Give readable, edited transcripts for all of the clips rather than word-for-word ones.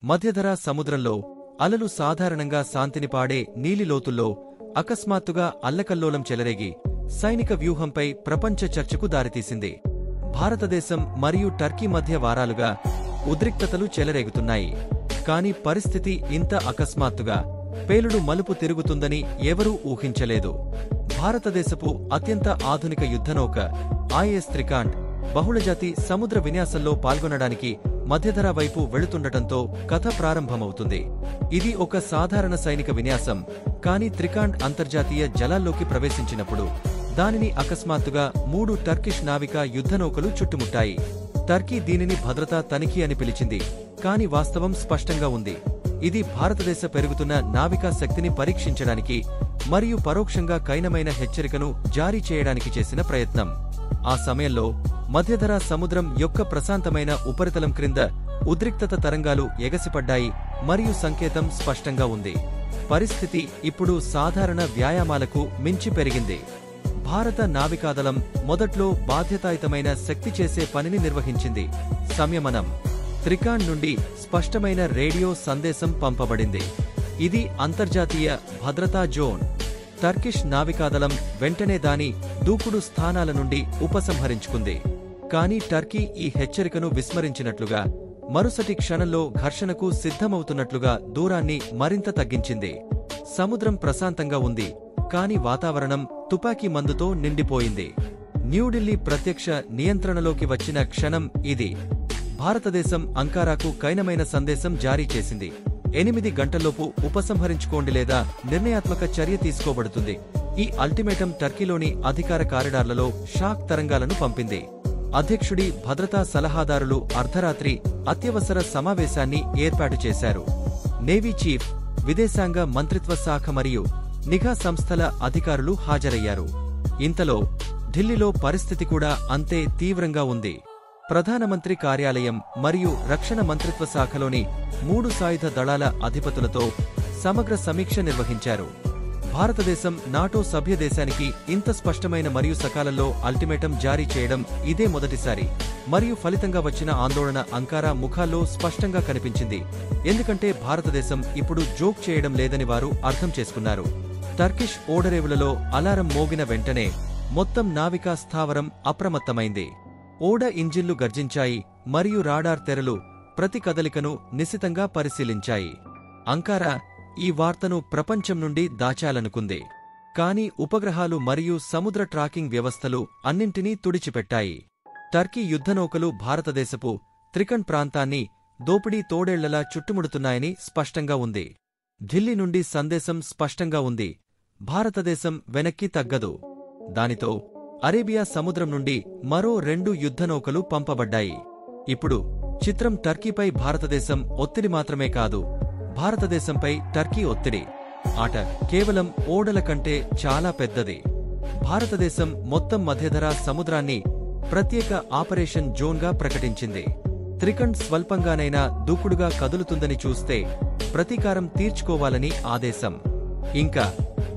మధ్యధరా సముద్రంలో అలలు సాధారణంగా శాంతిని పాడే నీలిలోతుల్లో అకస్మాత్తుగా అల్లకల్లోలం చెలరేగి సైనిక వ్యూహంపై ప్రపంచ చర్చకు దారితీసింది. భారతదేశం మరియు టర్కీ మధ్య వారాలుగా ఉద్రిక్తతలు చెలరేగుతున్నాయి. కాని పరిస్థితి ఇంత అకస్మాత్తుగా పేలుడు మలుపు తిరుగుతుందని ఎవరూ ఊహించలేదు. భారతదేశపు అత్యంత ఆధునిక యుద్ధనౌక ఐఎస్ త్రికాండ్ బహుళజాతి సముద్ర విన్యాసంలో పాల్గొనడానికి మధ్యధరా వైపు వెళుతుండటంతో కథ ప్రారంభమవుతుంది. ఇది ఒక సాధారణ సైనిక విన్యాసం, కాని త్రికాండ్ అంతర్జాతీయ జలాల్లోకి ప్రవేశించినప్పుడు దానిని అకస్మాత్తుగా 3 టర్కిష్ నావికా యుద్ధనౌకలు చుట్టుముట్టాయి. టర్కీ దీనిని భద్రతా తనిఖీ అని పిలిచింది, కాని వాస్తవం స్పష్టంగా ఉంది. ఇది భారతదేశ పెరుగుతున్న నావికా శక్తిని పరీక్షించడానికి మరియు పరోక్షంగా కైనమైన హెచ్చరికను జారీ చేయడానికి చేసిన ప్రయత్నం. ఆ సమయంలో మధ్యధరా సముద్రం యొక్క ప్రశాంతమైన ఉపరితలం క్రింద ఉద్రిక్తత తరంగాలు ఎగసిపడ్డాయి మరియు సంకేతం స్పష్టంగా ఉంది. పరిస్థితి ఇప్పుడు సాధారణ వ్యాయామాలకు మించి పెరిగింది. భారత నావికాదళం మొదట్లో బాధ్యతాయుతమైన శక్తి చేసే పనిని నిర్వహించింది. సంయమనం. త్రికాండ్ నుండి స్పష్టమైన రేడియో సందేశం పంపబడింది. ఇది అంతర్జాతీయ భద్రతా జోన్. టర్కిష్ నావికాదళం వెంటనే దాని దూకుడు స్థానాల నుండి ఉపసంహరించుకుంది. కాని టర్కీ ఈ హెచ్చరికను విస్మరించినట్లుగా మరుసటి క్షణంలో ఘర్షణకు సిద్ధమవుతున్నట్లుగా దూరాన్ని మరింత తగ్గించింది. సముద్రం ప్రశాంతంగా ఉంది, కాని వాతావరణం తుపాకీ మందుతో నిండిపోయింది. న్యూఢిల్లీ ప్రత్యక్ష నియంత్రణలోకి వచ్చిన క్షణం ఇది. భారతదేశం అంకారాకు కైనమైన సందేశం జారీ చేసింది. 8 గంటల్లోపు ఉపసంహరించుకోండి లేదా నిర్ణయాత్మక చర్య తీసుకోబడుతుంది. ఈ అల్టిమేటం టర్కీలోని అధికార కారిడార్లలో షాక్ తరంగాలను పంపింది. అధ్యక్షుడి భద్రతా సలహాదారులు అర్ధరాత్రి అత్యవసర సమావేశాన్ని ఏర్పాటు చేశారు. నేవీ చీఫ్, విదేశాంగ మంత్రిత్వ శాఖ మరియు నిఘా సంస్థల అధికారులు హాజరయ్యారు. ఇంతలో ఢిల్లీలో పరిస్థితి కూడా అంతే తీవ్రంగా ఉంది. ప్రధానమంత్రి కార్యాలయం మరియు రక్షణ మంత్రిత్వ శాఖలోని 3 సాయుధ దళాల అధిపతులతో సమగ్ర సమీక్ష నిర్వహించారు. భారతదేశం నాటో సభ్యదేశానికి ఇంత స్పష్టమైన మరియు సకాలంలో అల్టిమేటం జారీ చేయడం ఇదే మొదటిసారి. మరియు ఫలితంగా వచ్చిన ఆందోళన అంకారా ముఖాల్లో స్పష్టంగా కనిపించింది. ఎందుకంటే భారతదేశం ఇప్పుడు జోక్ చేయడం లేదని వారు అర్థం చేసుకున్నారు. టర్కిష్ ఓడరేవులలో అలారం మోగిన వెంటనే మొత్తం నావికా స్థావరం అప్రమత్తమైంది. ఓడ ఇంజిన్లు గర్జించాయి మరియు రాడార్ తెరలు ప్రతి కదలికను నిశితంగా పరిశీలించాయి. అంకారా ఈ వార్తను ప్రపంచం నుండి దాచాలనుకుంది. కాని ఉపగ్రహాలు మరియు సముద్ర ట్రాకింగ్ వ్యవస్థలు అన్నింటినీ తుడిచిపెట్టాయి. టర్కీ యుద్ధనౌకలు భారతదేశపు త్రికండ్ ప్రాంతాన్ని దోపిడీ తోడేళ్లలా చుట్టుముడుతున్నాయని స్పష్టంగా ఉంది. ఢిల్లీ నుండి సందేశం స్పష్టంగా ఉంది: భారతదేశం వెనక్కి తగ్గదు. దానితో అరేబియా సముద్రం నుండి మరో 2 యుద్ధనౌకలు పంపబడ్డాయి. ఇప్పుడు చిత్రం టర్కీపై భారతదేశం ఒత్తిడి మాత్రమే కాదు, భారతదేశంపై టర్కీ ఒత్తిడి. ఆట కేవలం ఓడల కంటే చాలా పెద్దది. భారతదేశం మొత్తం మధ్యధరా సముద్రాన్ని ప్రత్యేక ఆపరేషన్ జోన్గా ప్రకటించింది. త్రికండ్ స్వల్పంగానైనా దూకుడుగా కదులుతుందని చూస్తే ప్రతీకారం తీర్చుకోవాలని ఆదేశం. ఇంకా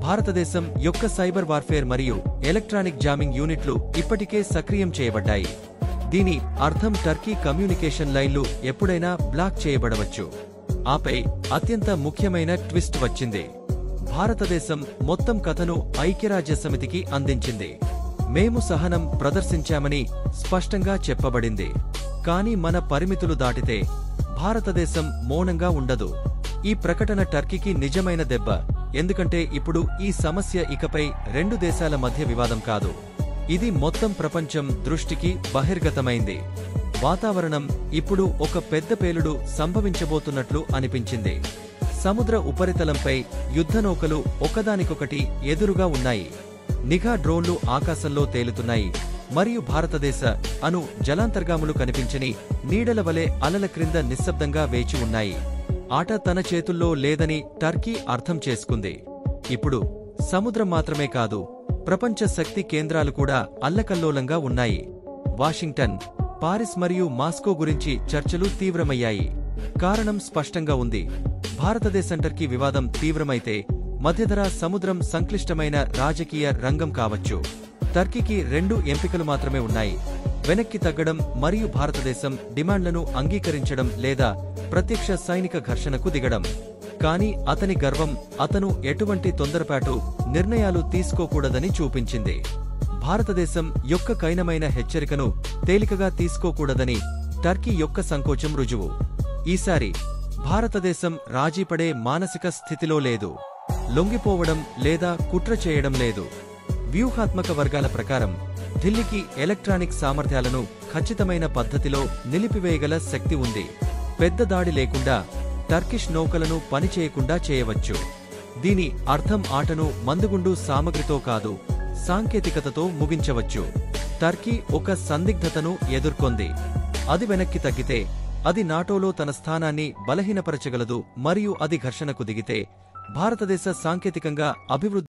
భారతదేశం యొక్క సైబర్ వార్ఫేర్ మరియు ఎలక్ట్రానిక్ జామింగ్ యూనిట్లు ఇప్పటికే సక్రియం చేయబడ్డాయి. దీని అర్థం టర్కీ కమ్యూనికేషన్ లైన్లు ఎప్పుడైనా బ్లాక్ చేయబడవచ్చు. ఆపై అత్యంత ముఖ్యమైన ట్విస్ట్ వచ్చింది. భారతదేశం మొత్తం కథను ఐక్యరాజ్యసమితికి అందించింది. మేము సహనం ప్రదర్శించామని స్పష్టంగా చెప్పబడింది. కాని మన పరిమితులు దాటితే భారతదేశం మౌనంగా ఉండదు. ఈ ప్రకటన టర్కీకి నిజమైన దెబ్బ. ఎందుకంటే ఇప్పుడు ఈ సమస్య ఇకపై 2 దేశాల మధ్య వివాదం కాదు. ఇది మొత్తం ప్రపంచం దృష్టికి బహిర్గతమైంది. వాతావరణం ఇప్పుడు ఒక పెద్ద పేలుడు సంభవించబోతున్నట్లు అనిపించింది. సముద్ర ఉపరితలంపై యుద్ధనౌకలు ఒకదానికొకటి ఎదురుగా ఉన్నాయి. నిఘా డ్రోన్లు ఆకాశంలో తేలుతున్నాయి మరియు భారతదేశ జలాంతర్గాములు కనిపించని నీడల వలె అలల క్రింద నిశ్శబ్దంగా వేచి ఉన్నాయి. ఆట తన చేతుల్లో లేదని టర్కీ అర్థం చేసుకుంది. ఇప్పుడు సముద్రం మాత్రమే కాదు, ప్రపంచ శక్తి కేంద్రాలు కూడా అల్లకల్లోలంగా ఉన్నాయి. వాషింగ్టన్, పారిస్ మరియు మాస్కో గురించి చర్చలు తీవ్రమయ్యాయి. కారణం స్పష్టంగా ఉంది. భారతదేశం టర్కీ వివాదం తీవ్రమైతే మధ్యధరా సముద్రం సంక్లిష్టమైన రాజకీయ రంగం కావచ్చు. టర్కీకి 2 ఎంపికలు మాత్రమే ఉన్నాయి: వెనక్కి తగ్గడం మరియు భారతదేశం డిమాండ్లను అంగీకరించడం లేదా ప్రత్యక్ష సైనిక ఘర్షణకు దిగడం. కానీ అతని గర్వం అతను ఎటువంటి తొందరపాటు నిర్ణయాలు తీసుకోకూడదని చూపించింది. భారతదేశం యొక్క కఠినమైన హెచ్చరికను తేలికగా తీసుకోకూడదని టర్కీ యొక్క సంకోచం రుజువు. ఈసారి భారతదేశం రాజీపడే మానసిక స్థితిలో లేదు, లొంగిపోవడం లేదా కుట్ర చేయడం లేదు. వ్యూహాత్మక వర్గాల ప్రకారం ఢిల్లీకి ఎలక్ట్రానిక్ సామర్థ్యాలను ఖచ్చితమైన పద్ధతిలో నిలిపివేయగల శక్తి ఉంది. పెద్ద దాడి లేకుండా టర్కిష్ నౌకలను పనిచేయకుండా చేయవచ్చు. దీని అర్థం ఆటను మందుగుండు సామగ్రితో కాదు, సాంకేతికతతో ముగించవచ్చు. టర్కీ ఒక సందిగ్ధతను ఎదుర్కొంది. అది వెనక్కి తగ్గితే అది నాటోలో తన స్థానాన్ని బలహీనపరచగలదు, మరియు అది ఘర్షణకు దిగితే భారతదేశ సాంకేతికంగా అభివృద్ధి